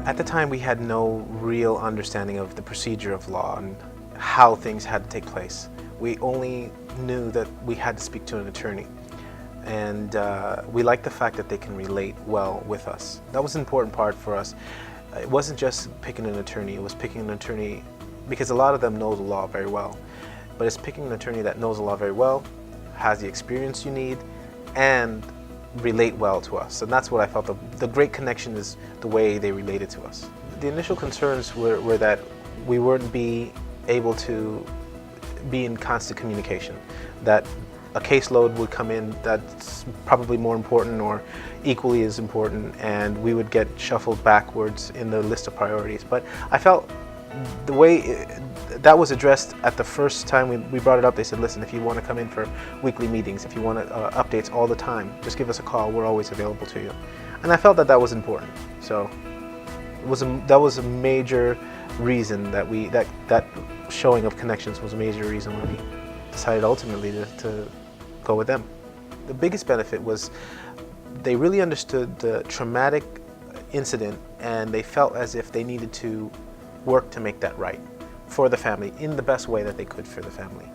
At the time, we had no real understanding of the procedure of law and how things had to take place. We only knew that we had to speak to an attorney. And we liked the fact that they can relate well with us. That was an important part for us. It wasn't just picking an attorney, it was picking an attorney because a lot of them know the law very well. But it's picking an attorney that knows the law very well, has the experience you need, and relate well to us. And that's what I felt the great connection is, the way they related to us. The initial concerns were that we wouldn't be able to be in constant communication, that a caseload would come in that's probably more important or equally as important, and we would get shuffled backwards in the list of priorities. But I felt the way that was addressed at the first time we brought it up. They said, listen, if you want to come in for weekly meetings, if you want updates all the time, just give us a call, we're always available to you. And I felt that that was important. So that was a major reason that that showing of connections was a major reason why we decided ultimately to go with them. The biggest benefit was they really understood the traumatic incident, and they felt as if they needed to work to make that right for the family in the best way that they could for the family.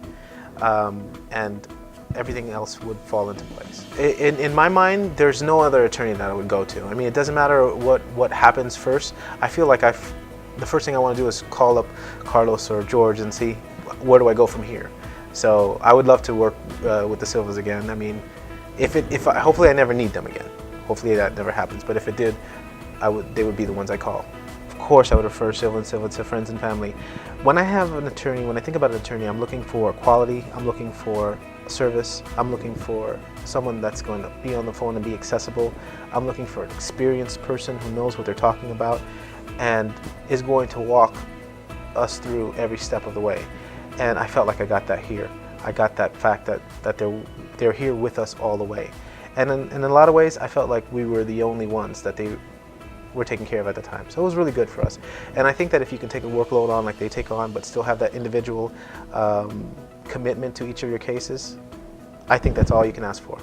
And everything else would fall into place. In my mind, there's no other attorney that I would go to. I mean, it doesn't matter what happens first. I feel like the first thing I want to do is call up Carlos or George and see where do I go from here. So I would love to work with the Silvas again. I mean, hopefully I never need them again. Hopefully that never happens. But if it did, they would be the ones I call. Of course, I would refer Silva and Silva to friends and family. When I have an attorney, when I think about an attorney, I'm looking for quality. I'm looking for service. I'm looking for someone that's going to be on the phone and be accessible. I'm looking for an experienced person who knows what they're talking about and is going to walk us through every step of the way. And I felt like I got that here. I got that fact that they're here with us all the way. And in a lot of ways, I felt like we were the only ones that they were taking care of at the time. So it was really good for us. And I think that if you can take a workload on like they take on, but still have that individual commitment to each of your cases, I think that's all you can ask for.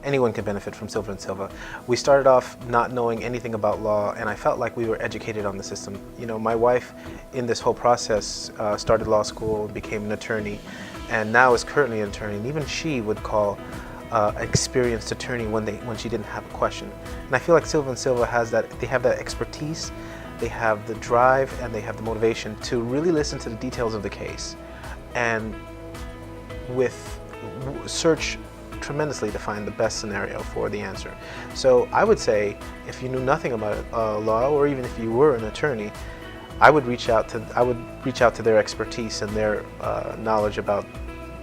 Anyone can benefit from Silva and Silva. We started off not knowing anything about law, and I felt like we were educated on the system. You know, my wife in this whole process started law school, became an attorney, and now is currently an attorney. And even she would call an experienced attorney when she didn't have a question. And I feel like Silva and Silva has that. They have that expertise, they have the drive, and they have the motivation to really listen to the details of the case, and search tremendously to find the best scenario for the answer. So I would say, if you knew nothing about law, or even if you were an attorney, I would reach out to their expertise and their knowledge about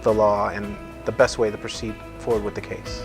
the law and the best way to proceed forward with the case.